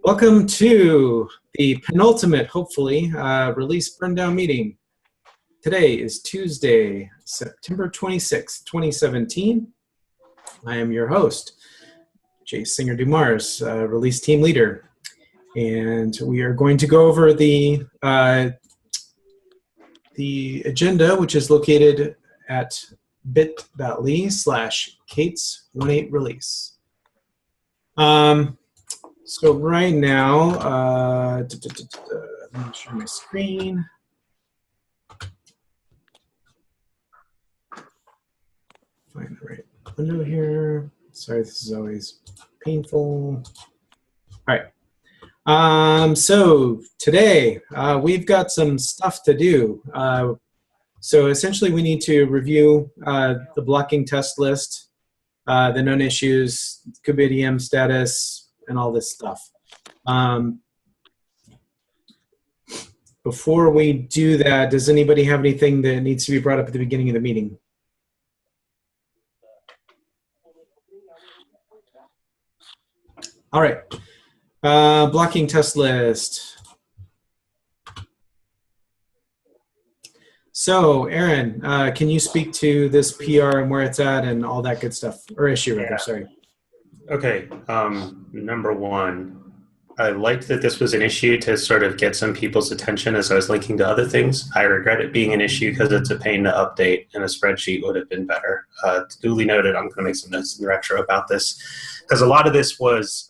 Welcome to the penultimate, hopefully, release Burndown meeting. Today is Tuesday, September 26, 2017. I am your host, Jay Singer-Dumars, release team leader. And we are going to go over the agenda, which is located at bit.ly/Kates18release. So right now, let me share my screen. Find the right window here. Sorry, this is always painful. All right. So today we've got some stuff to do. So essentially we need to review the blocking test list, the known issues, Kubernetes status, and all this stuff. Before we do that, does anybody have anything that needs to be brought up at the beginning of the meeting? All right. Blocking test list. So, Aaron, can you speak to this PR and where it's at and all that good stuff? Or issue, rather, sorry. Okay. Number one, I liked that this was an issue to sort of get some people's attention as I was linking to other things. I regret it being an issue because it's a pain to update, and a spreadsheet would have been better. Duly noted, I'm going to make some notes in the retro about this, because a lot of this was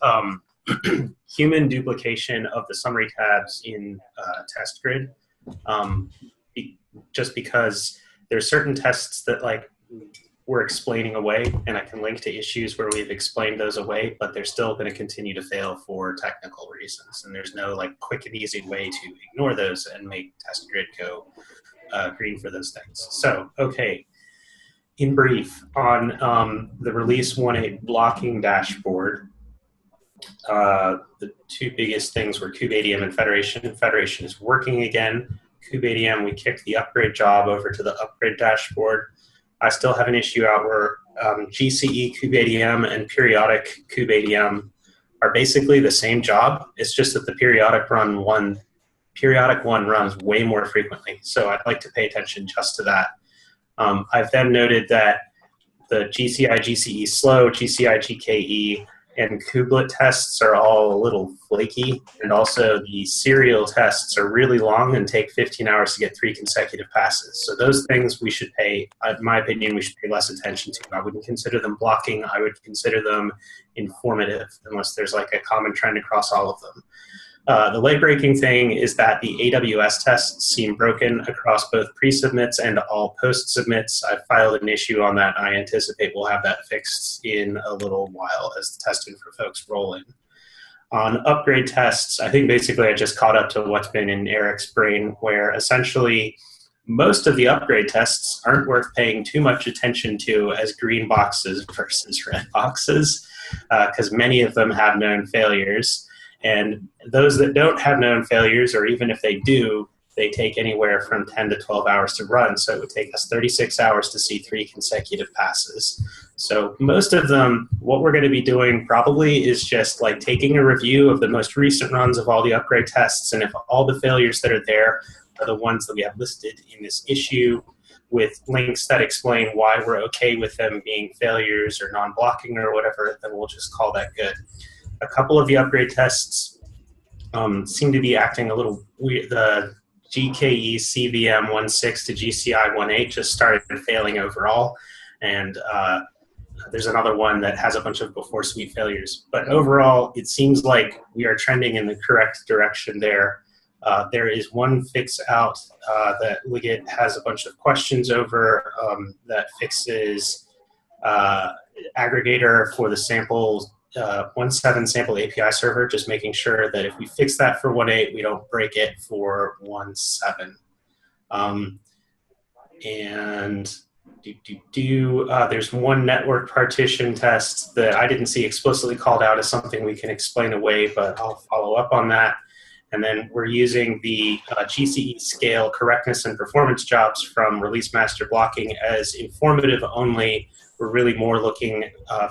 human duplication of the summary tabs in test grid, just because there's certain tests that we're explaining away, and I can link to issues where we've explained those away, but they're still going to continue to fail for technical reasons, and there's no quick and easy way to ignore those and make test grid go green for those things. So, okay, in brief, on the release 1.8 blocking dashboard, the two biggest things were Kubernetes and Federation. Federation is working again. Kubernetes, we kicked the upgrade job over to the upgrade dashboard. I still have an issue out where GCE Kubernetes and periodic Kubernetes are basically the same job. It's just that the periodic one runs way more frequently. So I'd like to pay attention just to that. I've then noted that the GCI GCE slow, GCI GKE, and kubelet tests are all a little flaky, and also the serial tests are really long and take 15 hours to get 3 consecutive passes. So those things we should pay, in my opinion, we should pay less attention to. I wouldn't consider them blocking. I would consider them informative, unless there's a common trend across all of them. The late-breaking thing is that the AWS tests seem broken across both pre-submits and all post-submits. I've filed an issue on that. I anticipate we'll have that fixed in a little while as the testing for folks roll in. On upgrade tests, I think basically I just caught up to what's been in Eric's brain, where essentially most of the upgrade tests aren't worth paying too much attention to as green boxes versus red boxes, because many of them have known failures. And those that don't have known failures, or even if they do, they take anywhere from 10 to 12 hours to run. So it would take us 36 hours to see 3 consecutive passes. So most of them, what we're going to be doing probably is just taking a review of the most recent runs of all the upgrade tests. And if all the failures that are there are the ones that we have listed in this issue, with links that explain why we're okay with them being failures or non-blocking or whatever, then we'll just call that good. A couple of the upgrade tests seem to be acting a little weird. The GKE CVM 1.6 to GCI 1.8 just started failing overall, and there's another one that has a bunch of before suite failures. But overall, it seems like we are trending in the correct direction there. There is one fix out that Liget has a bunch of questions over that fixes aggregator for the samples. 1.7 sample API server, just making sure that if we fix that for 1.8, we don't break it for 1.7. And there's one network partition test that I didn't see explicitly called out as something we can explain away, but I'll follow up on that. And then we're using the GCE scale correctness and performance jobs from release master blocking as informative only. We're really more looking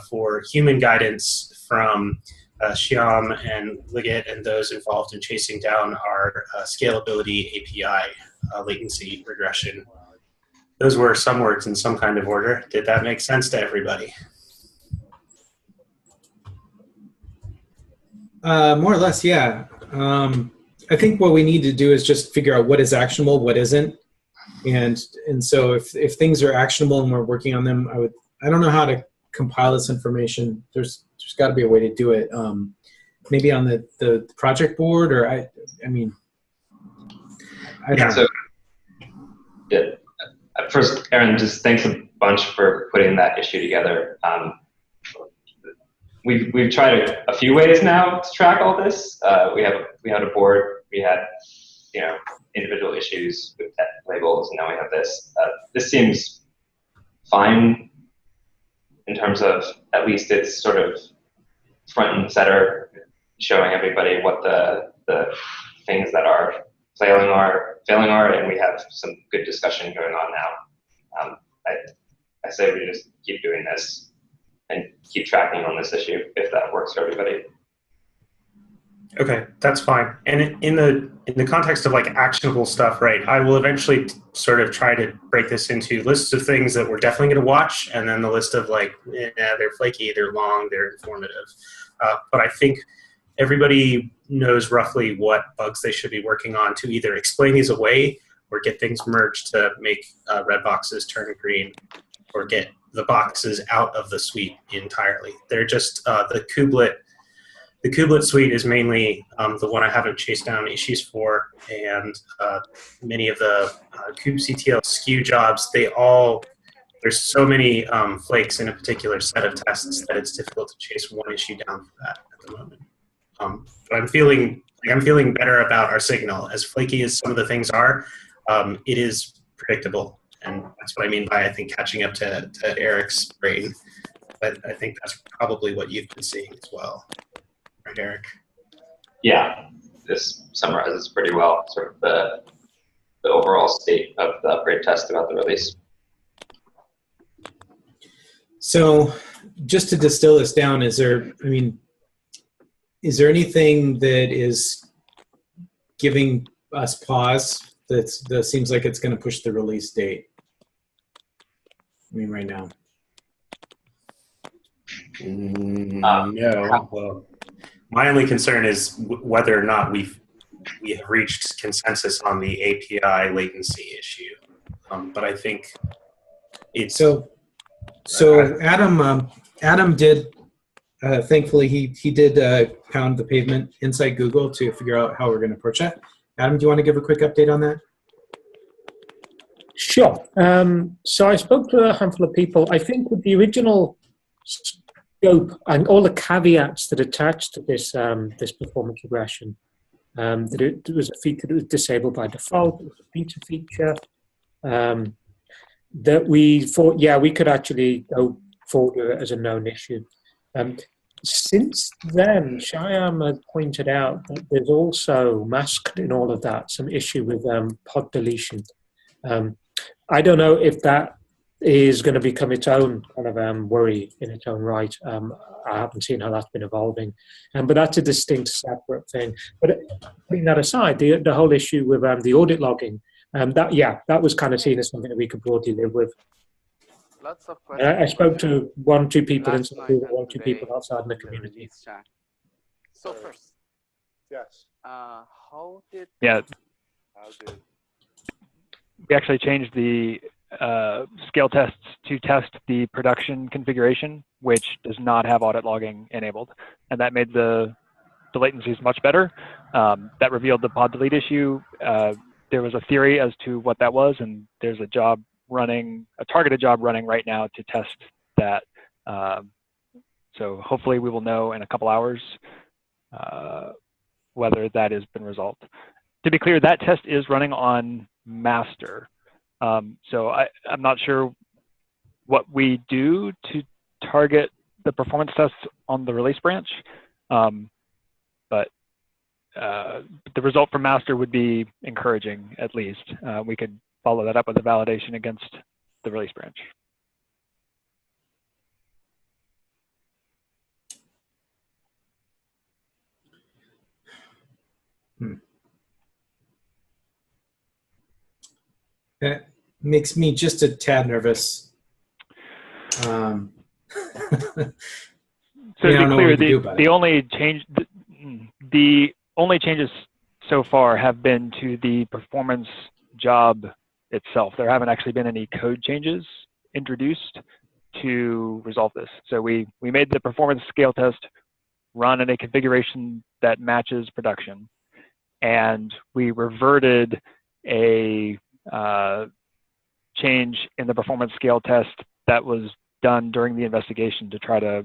for human guidance from Shyam and Liggett and those involved in chasing down our scalability API latency regression. Those were some words in some kind of order. Did that make sense to everybody? More or less, yeah. I think what we need to do is just figure out what is actionable, what isn't. And so if things are actionable and we're working on them, I don't know how to compile this information. There's got to be a way to do it. Maybe on the project board, or I don't know. So yeah. First, Aaron, just thanks a bunch for putting that issue together. We've tried a few ways now to track all this. We had a board. We had individual issues with tech labels, and now we have this. This seems fine in terms of at least it's sort of front and center, showing everybody what the things that are failing are, and we have some good discussion going on now. I say we just keep doing this and keep tracking on this issue if that works for everybody. Okay, that's fine. And in the context of like actionable stuff, right, I will eventually sort of try to break this into lists of things that we're definitely going to watch, and then the list of like, they're flaky, they're long, they're informative. But I think everybody knows roughly what bugs they should be working on to either explain these away or get things merged to make red boxes turn green, or get the boxes out of the suite entirely. They're just the kubelet suite is mainly the one I haven't chased down issues for, and many of the kubectl SKU jobs, there's so many flakes in a particular set of tests that it's difficult to chase one issue down for that at the moment. But I'm feeling better about our signal. As flaky as some of the things are, it is predictable, and that's what I mean by, I think, catching up to Eric's brain. But I think that's probably what you've been seeing as well. Right, Eric? Yeah, this summarizes pretty well sort of the overall state of the upgrade test about the release. So just to distill this down, is there anything that is giving us pause that seems like it's going to push the release date? Right now. No. Well, my only concern is whether or not we have reached consensus on the API latency issue. But I think it's so. Adam did. Thankfully, he did pound the pavement inside Google to figure out how we're going to approach that. Adam, do you want to give a quick update on that? Sure. So I spoke to a handful of people. I think with the original scope and all the caveats that attached to this this performance regression, that it was a feature that was disabled by default, it was a beta feature, that we thought, yeah, we could actually go forward with it as a known issue. Since then, Shyam had pointed out that there's also masked in all of that some issue with pod deletion. I don't know if that is going to become its own kind of worry in its own right. I haven't seen how that's been evolving, but that's a distinct, separate thing. But putting that aside, the whole issue with the audit logging, that was kind of seen as something that we could broadly live with. Lots of questions. I spoke to 1-2 people inside, 1-2 people outside in the community. So first, yes. How did we actually changed the scale tests to test the production configuration, which does not have audit logging enabled, and that made the latencies much better. That revealed the pod delete issue. There was a theory as to what that was, and there's a targeted job running right now to test that. So hopefully we will know in a couple hours whether that has been resolved. To be clear, that test is running on master. So I'm not sure what we do to target the performance tests on the release branch, but the result from master would be encouraging, at least. We could follow that up with a validation against the release branch. That makes me just a tad nervous. So I to don't be know clear, what we can do about it. the only changes so far have been to the performance job itself. There haven't actually been any code changes introduced to resolve this. So we made the performance scale test run in a configuration that matches production, and we reverted a change in the performance scale test that was done during the investigation to try to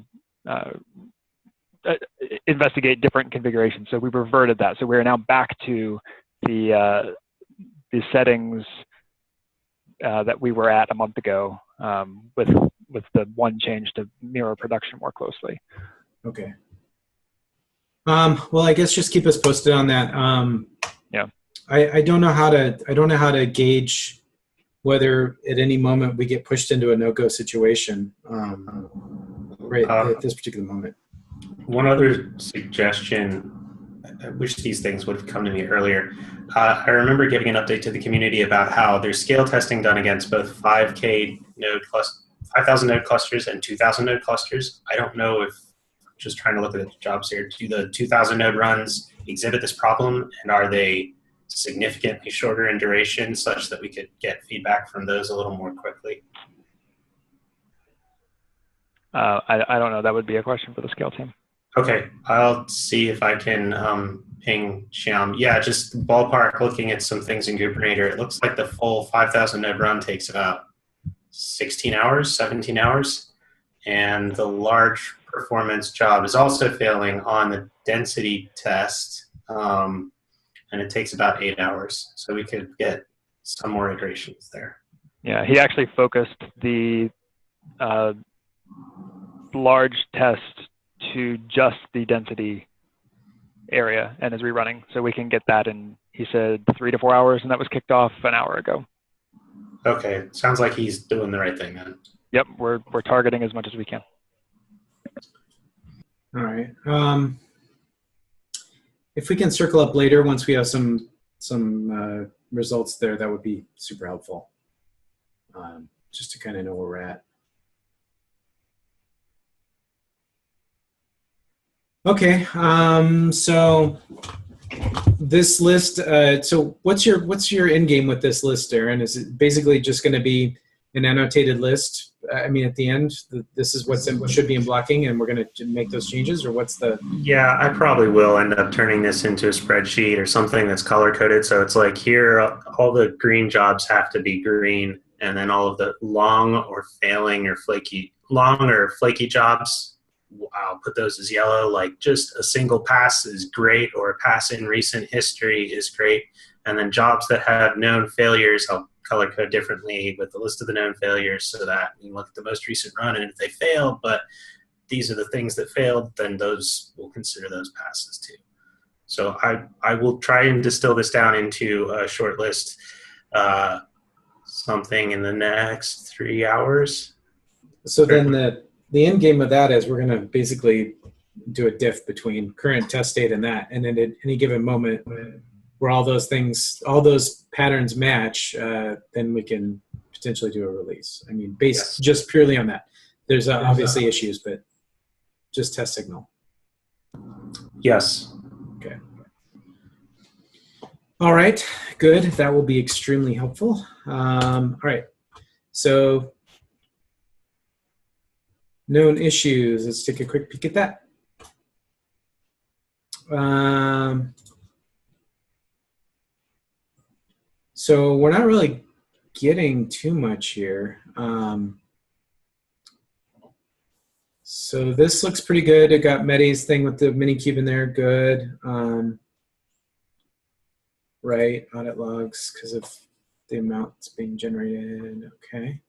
investigate different configurations. So we reverted that. So we're now back to the settings that we were at a month ago, with the one change to mirror production more closely. Okay. Well, I guess just keep us posted on that. Yeah. I don't know how to gauge whether at any moment we get pushed into a no-go situation, right at this particular moment. One other suggestion, I wish these things would have come to me earlier. I remember giving an update to the community about how there's scale testing done against both 5,000 node clusters and 2,000 node clusters. I don't know if, just trying to look at the jobs here, do the 2,000 node runs exhibit this problem, and are they significantly shorter in duration such that we could get feedback from those a little more quickly? I don't know. That would be a question for the scale team. Okay, I'll see if I can ping Shyam. Yeah, just ballpark looking at some things in Kubernetes. It looks like the full 5,000 node run takes about 16 hours, 17 hours. And the large performance job is also failing on the density test, and it takes about 8 hours. So we could get some more iterations there. Yeah, he actually focused the large test to just the density area and is rerunning. So we can get that in, he said, 3 to 4 hours, and that was kicked off an hour ago. Okay, sounds like he's doing the right thing then. Yep, we're targeting as much as we can. All right. If we can circle up later once we have some results there, that would be super helpful, just to kind of know where we're at. Okay. So this list. So what's your end game with this list, Aaron? Is it basically just going to be an annotated list? I mean, at the end, this is what should be in blocking, and we're going to make those changes, or what's the? Yeah, I probably will end up turning this into a spreadsheet or something that's color coded. So it's like here, all the green jobs have to be green, and then all of the long or flaky jobs, I'll put those as yellow. Like just a single pass is great, or a pass in recent history is great. And then jobs that have known failures, I'll color code differently with the list of the known failures, so that you look at the most recent run, and if they failed, but these are the things that failed, then those we'll consider those passes too. So I will try and distill this down into a short list, something in the next 3 hours. So then the end game of that is we're going to basically do a diff between current test state and that, and then at any given moment where all those patterns match, then we can potentially do a release. I mean, based just purely on that. There's obviously issues, but just test signal. Yes. Okay. All right, good. That will be extremely helpful. All right, so known issues. Let's take a quick peek at that. So we're not really getting too much here. So this looks pretty good. It got Mehdi's thing with the Minikube in there. Good. Right, audit logs because of the amount that's being generated. Okay.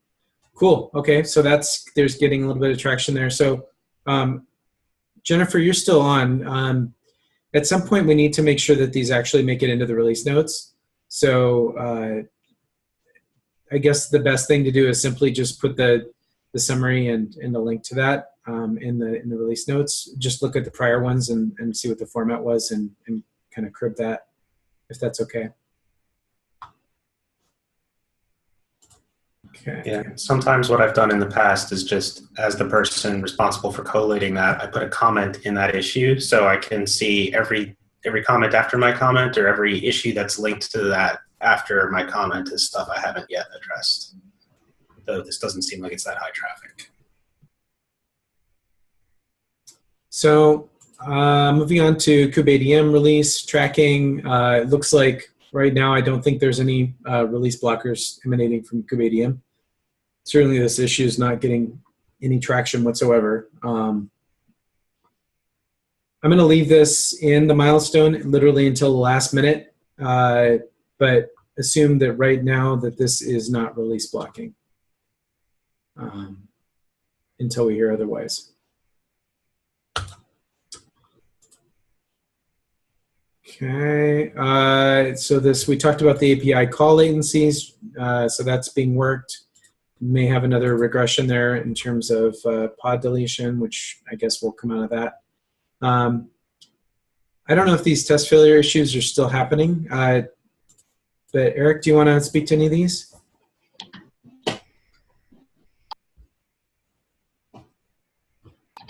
Cool. Okay, so there's getting a little bit of traction there. So Jennifer, you're still on. At some point, we need to make sure that these actually make it into the release notes. So I guess the best thing to do is simply just put the summary and the link to that in the release notes. Just look at the prior ones and see what the format was and kind of crib that, if that's okay. Okay. Yeah, sometimes what I've done in the past is just, as the person responsible for collating that, I put a comment in that issue so I can see every comment after my comment, or every issue that's linked to that after my comment is stuff I haven't yet addressed. Though this doesn't seem like it's that high traffic. So moving on to kubeadm release tracking. It looks like right now I don't think there's any release blockers emanating from kubeadm. Certainly this issue is not getting any traction whatsoever. I'm going to leave this in the milestone literally until the last minute, but assume that right now that this is not release blocking until we hear otherwise. Okay, so we talked about the API call latencies, so that's being worked. May have another regression there in terms of pod deletion, which I guess will come out of that. I don't know if these test failure issues are still happening, but Eric, do you want to speak to any of these?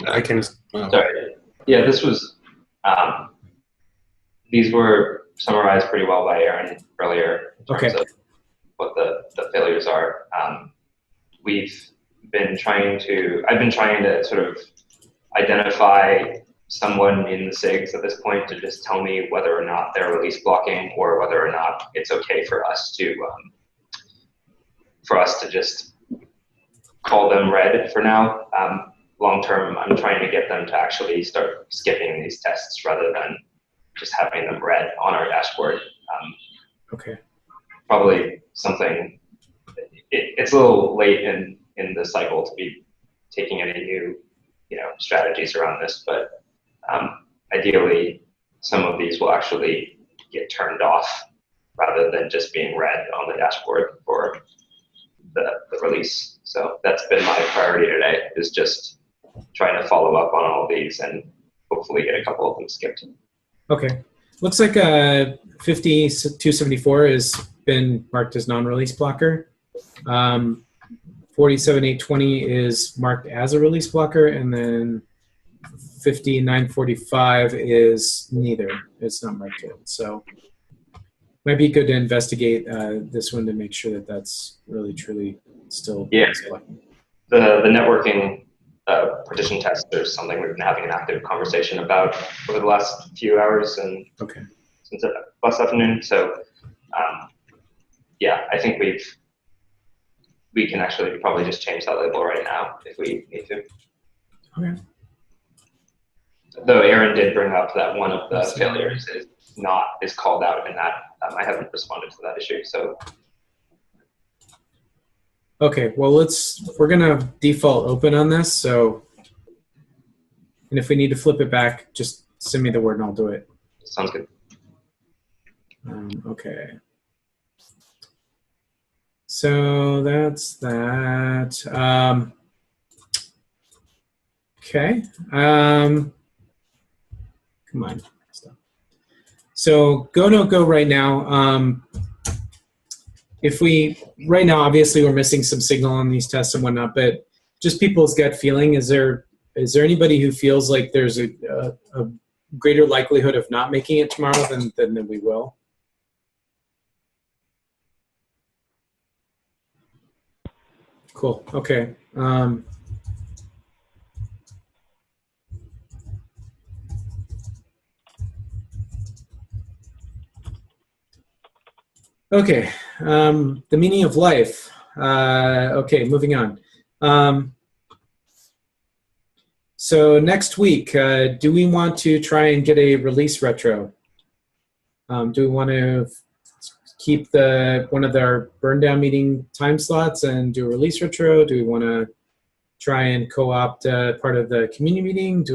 I can. Sorry. Yeah, this was. These were summarized pretty well by Aaron earlier in terms of what the failures are. I've been trying to sort of identify someone in the SIGs at this point to just tell me whether or not they're release blocking, or whether or not it's okay for us to just call them red for now. Long term, I'm trying to get them to actually start skipping these tests rather than just having them red on our dashboard. Okay. Probably something. It's a little late in the cycle to be taking any new, strategies around this, but ideally, some of these will actually get turned off rather than just being red on the dashboard for the release. So that's been my priority today, is just trying to follow up on all of these and hopefully get a couple of them skipped. Okay. Looks like 50274 has been marked as non-release blocker. 47820 is marked as a release blocker, and then 50945 is neither. It's not marked yet. So might be good to investigate this one to make sure that that's really truly still release blocking. The networking partition test is something we've been having an active conversation about over the last few hours and since last afternoon. So yeah, I think we can actually probably just change that label right now if we need to. Okay. Though Aaron did bring up that one of the failures is called out in that. I haven't responded to that issue, so. Okay, well we're gonna default open on this, so, and if we need to flip it back, just send me the word and I'll do it. Sounds good. Okay. So that's that. Okay. Come on. Stop. So go, no go right now. Right now, obviously we're missing some signal on these tests and whatnot, but just people's gut feeling, is there anybody who feels like there's a greater likelihood of not making it tomorrow than we will? Cool. Okay. Okay. The meaning of life. Okay, moving on. So next week, do we want to try and get a release retro? Do we want to keep one of our Burndown meeting time slots and do a release retro? Do we want to try and co-opt part of the community meeting?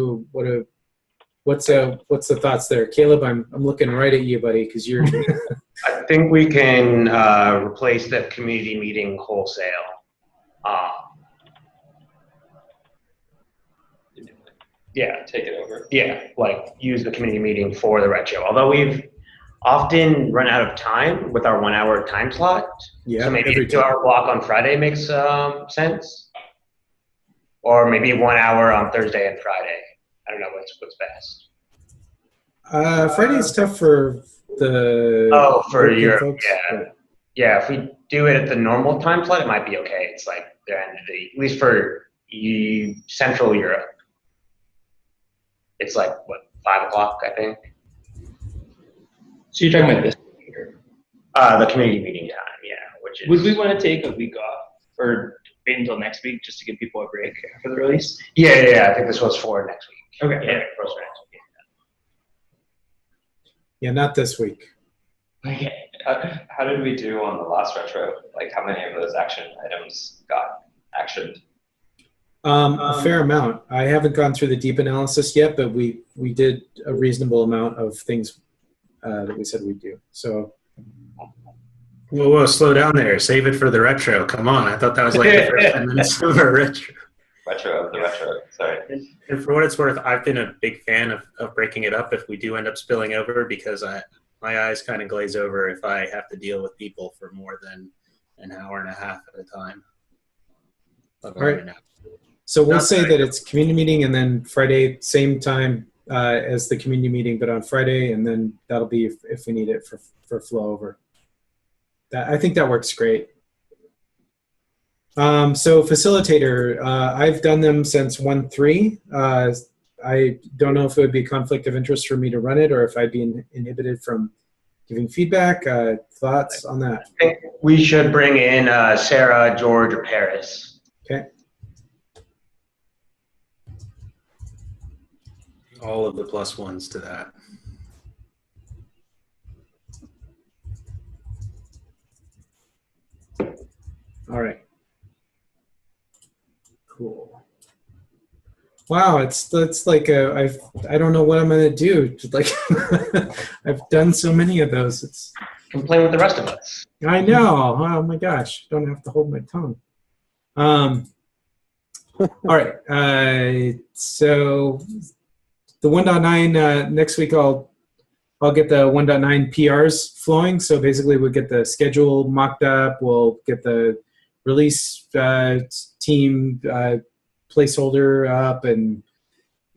What's the thoughts there, Caleb? I'm looking right at you, buddy, because you're. I think we can replace that community meeting wholesale. Yeah, take it over. Yeah, like use the community meeting for the retro. Although often run out of time with our 1 hour time slot. Yeah, So maybe every a 2 hour block on Friday makes sense. Or maybe 1 hour on Thursday and Friday. I don't know what's best. Friday's tough for the Oh, for European Europe, folks. yeah. But Yeah, if we do it at the normal time slot, it might be okay. It's like the end of the, at least for Central Europe. It's like, what, 5 o'clock, I think? So you're talking about this year. The community meeting time, yeah, which is. Would we want to take a week off or wait until next week just to give people a break after the release? Yeah, I think this was for next week. Okay. Yeah, for next week. yeah, not this week. Okay. How did we do on the last retro? Like, how many of those action items got actioned? A fair amount. I haven't gone through the deep analysis yet, but we did a reasonable amount of things that we said we'd do. So Whoa, slow down there. Save it for the retro. Come on. I thought that was like the first 10 minutes of our retro. Retro of the retro, sorry. And for what it's worth, I've been a big fan of breaking it up if we do end up spilling over, because my eyes kind of glaze over if I have to deal with people for more than an hour and a half at a time. all right. So we'll say that it's community meeting, and then Friday, same time as the community meeting, but on Friday, and then that'll be if we need it for flow over. I think that works great. So facilitator, I've done them since 1.3. I don't know if it would be a conflict of interest for me to run it, or if I'd be inhibited from giving feedback. Thoughts on that? I think we should bring in Sarah, George, or Paris. Okay. All of the plus ones to that. All right. Cool. Wow, it's like I don't know what I'm gonna do. Like I've done so many of those. It's Come play with the rest of us. I know. Oh my gosh, don't have to hold my tongue. All right. So the 1.9 next week I'll get the 1.9 PRs flowing. So basically we'll get the schedule mocked up. We'll get the release team placeholder up, and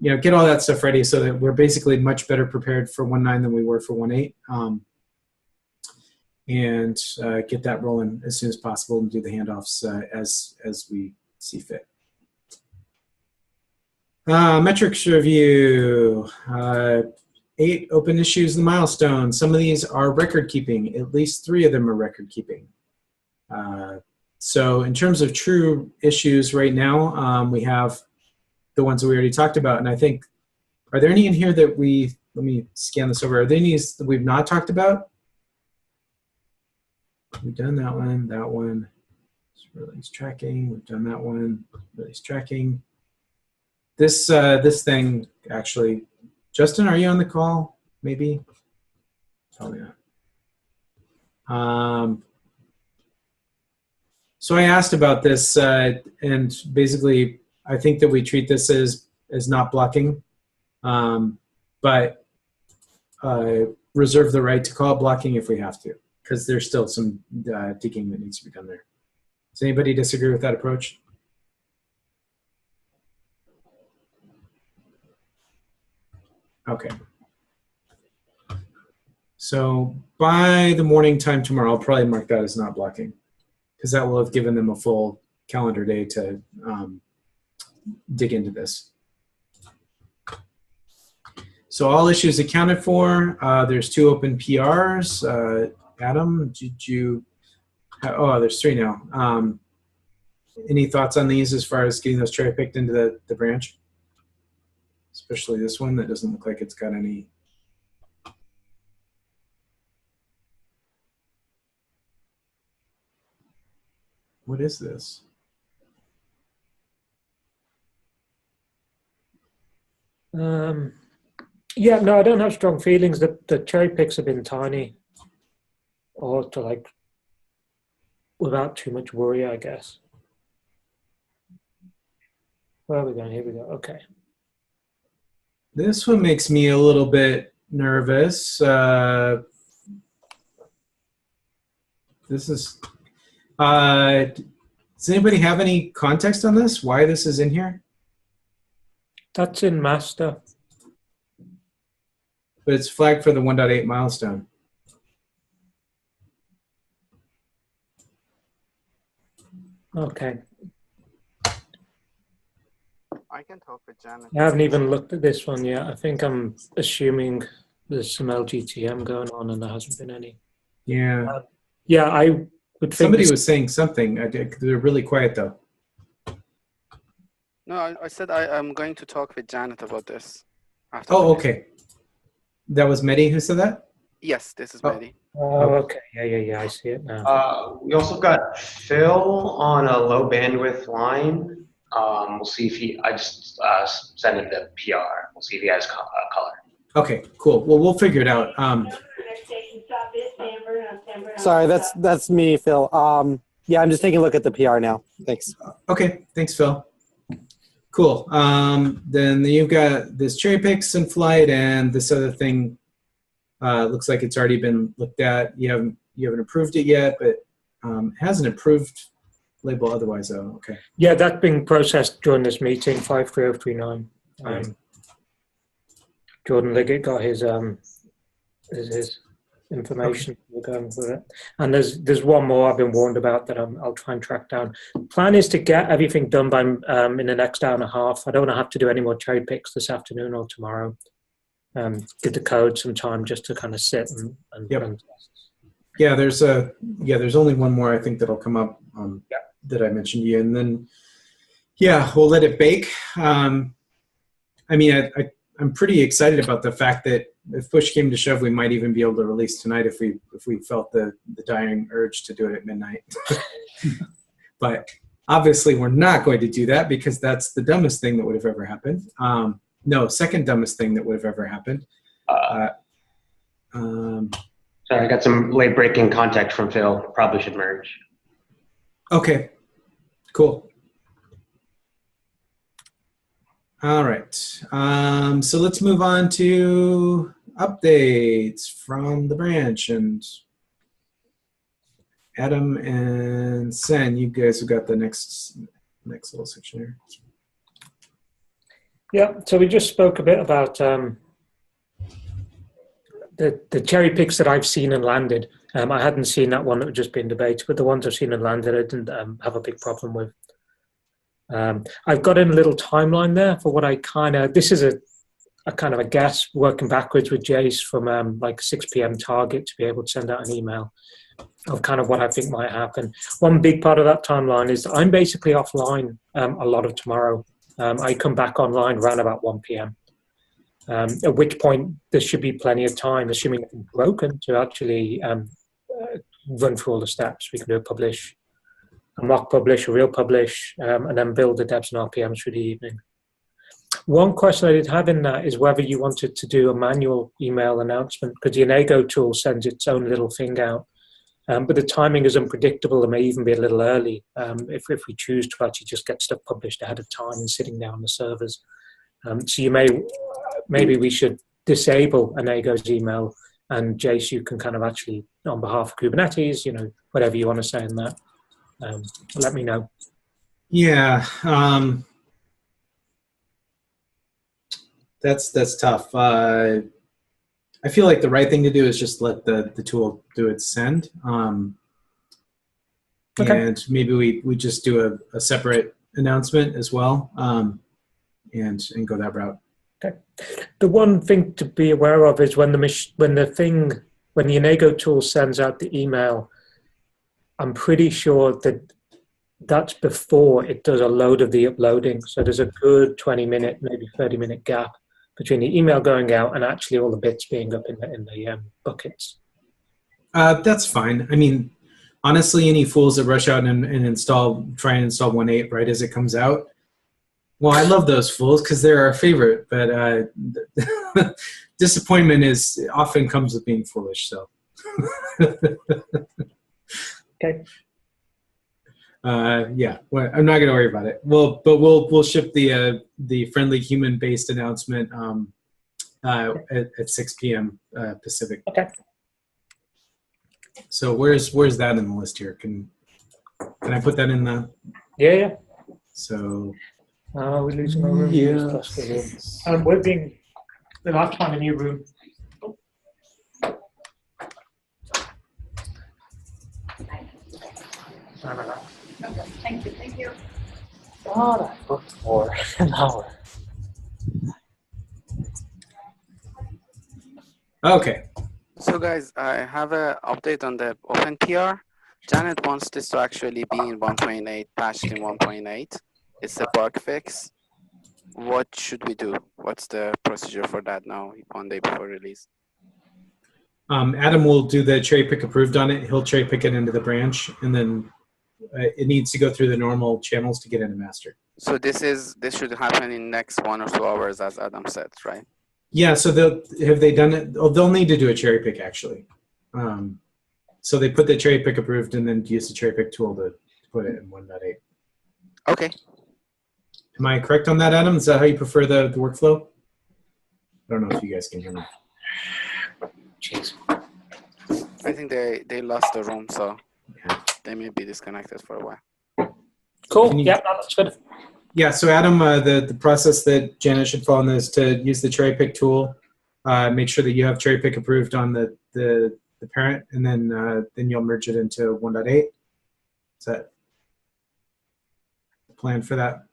get all that stuff ready so that we're basically much better prepared for 1.9 than we were for 1.8. And get that rolling as soon as possible and do the handoffs as we see fit. Metrics review. 8 open issues and milestones. Some of these are record keeping. At least 3 of them are record keeping. So in terms of true issues right now, we have the ones that we already talked about. And I think, are there any in here that let me scan this over. Are there any that we've not talked about? We've done that one. Release tracking, we've done that one. Release tracking. This thing, actually, Justin, are you on the call? Maybe? Probably not. So I asked about this, and basically, I think that we treat this as not blocking, but reserve the right to call it blocking if we have to, because there's still some digging that needs to be done there. Does anybody disagree with that approach? Okay. So by the morning time tomorrow, I'll probably mark that as not blocking, because that will have given them a full calendar day to dig into this. So all issues accounted for. There's 2 open PRs. Adam, did you? Oh, there's 3 now. Any thoughts on these as far as getting those cherry picked into the branch? Especially this one that doesn't look like it's got any. What is this? Yeah, no, I don't have strong feelings. The cherry picks have been tiny, or to like without too much worry, I guess. Where are we going? Here we go. Okay. This one makes me a little bit nervous. this is. Does anybody have any context on this? Why this is in here? That's in master. But it's flagged for the 1.8 milestone. Okay. I can talk with Janet. I haven't even looked at this one yet. I think I'm assuming there's some LGTM going on and there hasn't been any. Yeah. Yeah, I would think Somebody was saying something. They're really quiet though. No, I said I'm going to talk with Janet about this. After Oh, the meeting. okay. That was Mehdi who said that? Yes, this is Oh. Mehdi. Oh, okay. Yeah, I see it now. We also got Phil on a low bandwidth line. We'll see if I just sent him the PR. We'll see if he has color. Okay, cool. Well, we'll figure it out. Sorry, that's me, Phil. Yeah, I'm just taking a look at the PR now. Thanks. Okay, thanks, Phil. Cool. Then you've got this cherry picks in flight, and this other thing looks like it's already been looked at. You haven't approved it yet, but it hasn't approved label otherwise. Oh, okay. Yeah, that's being processed during this meeting. 53039. Right. Jordan Liggett got his information. Okay. We're going with it. And there's one more I've been warned about that I'll try and track down. Plan is to get everything done by in the next hour and a half. I don't want to have to do any more cherry picks this afternoon or tomorrow. Give the code some time just to kind of sit and Yep. run tests. Yeah, there's only one more I think that'll come up that I mentioned to you, and then we'll let it bake. I mean, I'm pretty excited about the fact that if push came to shove, we might even be able to release tonight if we felt the dying urge to do it at midnight. But obviously, we're not going to do that because that's the dumbest thing that would have ever happened. No, second dumbest thing that would have ever happened. Sorry, I got some late breaking contact from Phil. Probably should merge. Okay, cool. All right, so let's move on to updates from the branch, and Adam and Sen, you guys have got the next little section here. Yeah, so we just spoke a bit about the cherry picks that I've seen and landed. I hadn't seen that one that was just being debated, but the ones I've seen and landed I didn't have a big problem with. I've got in a little timeline there for what I this is a kind of a guess, working backwards with Jace from like 6 p.m. target to be able to send out an email of kind of what I think might happen. One big part of that timeline is I'm basically offline a lot of tomorrow. I come back online around about 1 p.m. At which point there should be plenty of time, assuming it's broken, to actually run through all the steps. We can do a publish, a mock publish, a real publish, and then build the devs and RPMs for the evening. One question I did have in that is whether you wanted to do a manual email announcement, because the Enago tool sends its own little thing out. But the timing is unpredictable and may even be a little early if we choose to actually just get stuff published ahead of time and sitting down on the servers. So maybe we should disable Enago's email, and Jace, you can kind of actually, on behalf of Kubernetes, whatever you want to say in that, let me know. Yeah, that's tough. I feel like the right thing to do is just let the tool do its send. Okay. And maybe we just do a separate announcement as well, and go that route. Okay. The one thing to be aware of is when the Enago tool sends out the email, I'm pretty sure that's before it does a load of the uploading. So there's a good 20-minute, maybe 30-minute gap between the email going out and actually all the bits being up in the buckets. That's fine. I mean, honestly, any fools that rush out and try and install 1.8 right as it comes out, well, I love those fools because they're our favorite, but disappointment often comes with being foolish. So, okay. Yeah, well, I'm not going to worry about it. We'll ship the friendly human-based announcement at 6 p.m. Pacific. Okay. So where's that in the list here? Can I put that in the? Yeah. So. We're losing our room. Yes. We're being. We'll have to find a new room. No. Okay, thank you, thank you. God, I booked for an hour. Okay. So guys, I have an update on the OpenPR. Janet wants this to actually be in 1.8, patched in 1.8. It's a bug fix. What should we do? What's the procedure for that now, 1 day before release? Adam will do the cherry pick approved on it. He'll cherry pick it into the branch, and then it needs to go through the normal channels to get into master. So this should happen in next 1 or 2 hours, as Adam said, right? Yeah. So have they done it? Oh, they'll need to do a cherry pick actually. So they put the cherry pick approved, and then use the cherry pick tool to put it in 1.8. Okay. Am I correct on that, Adam? Is that how you prefer the workflow? I don't know if you guys can hear me. Jeez. I think they lost the room, so Yeah. they may be disconnected for a while. Cool. Yeah, that's good. Yeah, so Adam, the process that Janet should follow is to use the cherry pick tool, make sure that you have cherry pick approved on the parent, and then you'll merge it into 1.8. Is that the plan for that?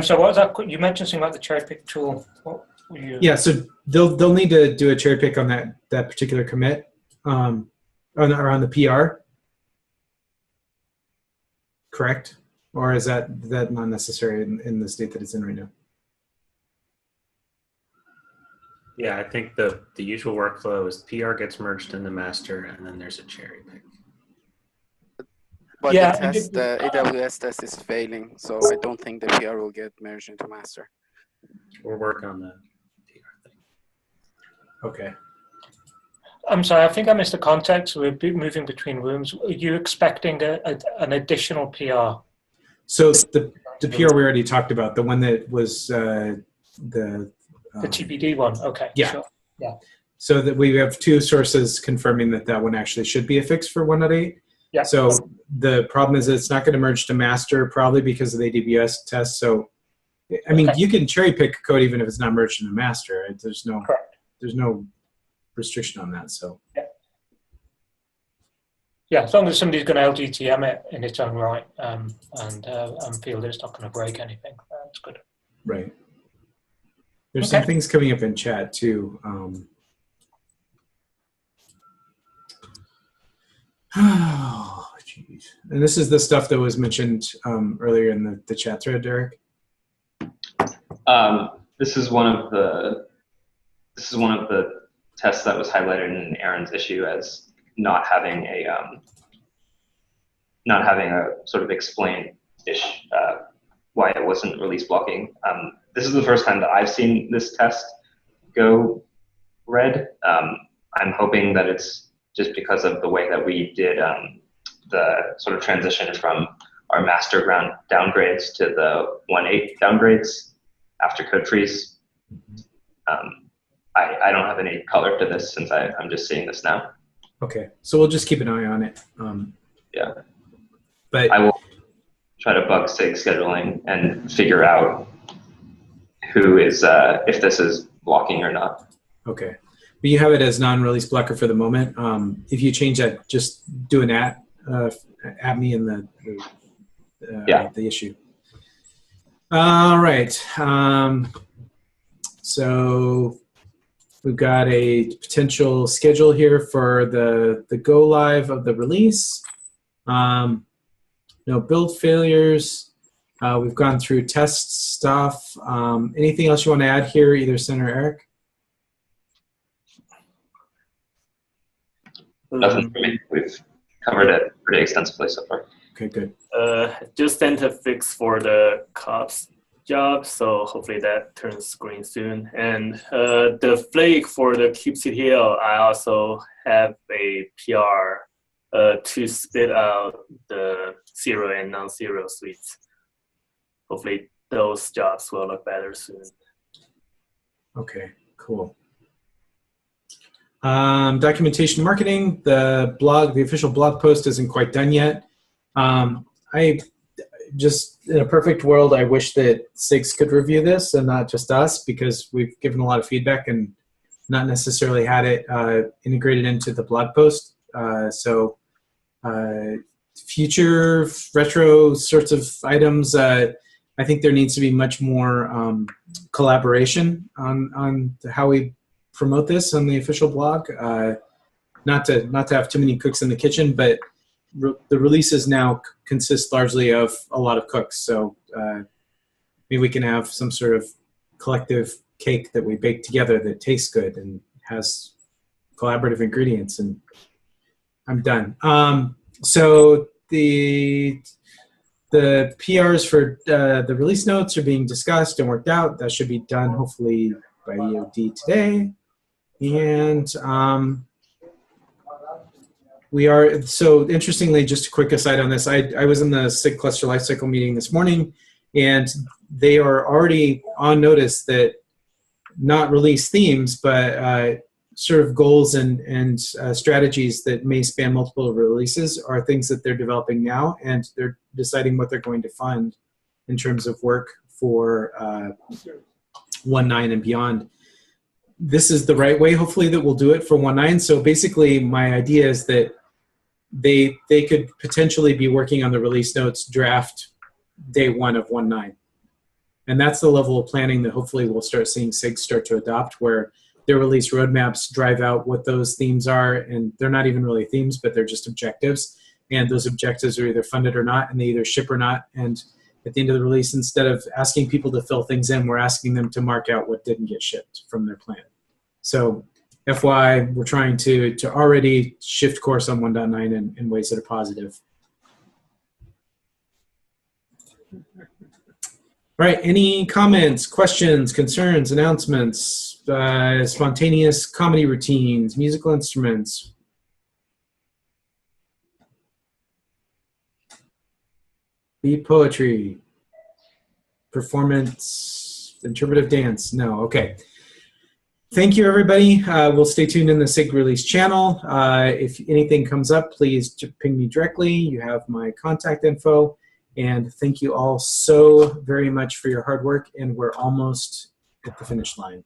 So what was that? You mentioned something about the cherry pick tool. What were you? Yeah, so they'll need to do a cherry pick on that particular commit, on the PR. Correct? Or is that not necessary in the state that it's in right now? Yeah, I think the usual workflow is PR gets merged in the master, and then there's a cherry pick. But Yeah, the AWS test is failing, so I don't think the PR will get merged into master. We're working on the PR thing. Okay. I'm sorry, I think I missed the context. We're moving between rooms. Are you expecting an additional PR? So the PR we already talked about, the one that was the TBD one. Okay. Yeah. Sure. Yeah. So that we have 2 sources confirming that one actually should be a fix for 1.8. Yeah. So the problem is that it's not going to merge to master, probably because of the AWS test. So, I mean, you can cherry pick code even if it's not merged into master. Right? There's no restriction on that. So. Yeah, as long as somebody's going to LGTM it in its own right and feel that it's not going to break anything, that's good. Right. There's some things coming up in chat too. Oh, jeez. And this is the stuff that was mentioned earlier in the chat thread, Derek. This is one of the tests that was highlighted in Aaron's issue as not having a sort of explain-ish why it wasn't release blocking. This is the first time that I've seen this test go red. I'm hoping that it's just because of the way that we did the sort of transition from our master ground downgrades to the 1.8 downgrades after code freeze. I don't have any color to this since I'm just seeing this now. Okay, so we'll just keep an eye on it. Yeah. But I will try to bug SIG scheduling and figure out who is, if this is blocking or not. Okay. But you have it as non-release blocker for the moment. If you change that, just do an at me in the issue. All right. So we've got a potential schedule here for the go live of the release. No build failures. We've gone through test stuff. Anything else you want to add here, either Sen or Eric? Nothing for me. We've covered it pretty extensively so far. Okay, good. Just sent a fix for the cops job, so hopefully that turns green soon. And the flake for the kubectl, I also have a PR to spit out the zero and non-zero suites. Hopefully those jobs will look better soon. Okay, cool. Documentation marketing, the blog, the official blog post isn't quite done yet. I just, in a perfect world, I wish that SIGs could review this and not just us, because we've given a lot of feedback and not necessarily had it integrated into the blog post. Future retro sorts of items, I think there needs to be much more collaboration on how we promote this on the official blog. Not to have too many cooks in the kitchen, but the releases now consist largely of a lot of cooks. So maybe we can have some sort of collective cake that we bake together that tastes good and has collaborative ingredients. And I'm done. So the PRs for the release notes are being discussed and worked out. That should be done hopefully by EOD today. And we are, so interestingly, just a quick aside on this, I was in the SIG cluster lifecycle meeting this morning, and they are already on notice that not release themes, but sort of goals and strategies that may span multiple releases are things that they're developing now, and they're deciding what they're going to fund in terms of work for 1.9 and beyond. This is the right way, hopefully, that we'll do it for 1.9. So basically, my idea is that they could potentially be working on the release notes draft day 1 of 1.9. And that's the level of planning that hopefully we'll start seeing SIGs start to adopt, where their release roadmaps drive out what those themes are, and they're not even really themes, but they're just objectives. And those objectives are either funded or not, and they either ship or not. And at the end of the release, instead of asking people to fill things in, we're asking them to mark out what didn't get shipped from their plan. So FY, we're trying to already shift course on 1.9 in ways that are positive. All right, any comments, questions, concerns, announcements, spontaneous comedy routines, musical instruments? Beat poetry, performance, interpretive dance, no, okay. Thank you, everybody. We'll stay tuned in the SIG release channel. If anything comes up, please ping me directly. You have my contact info. And thank you all so very much for your hard work. And we're almost at the finish line.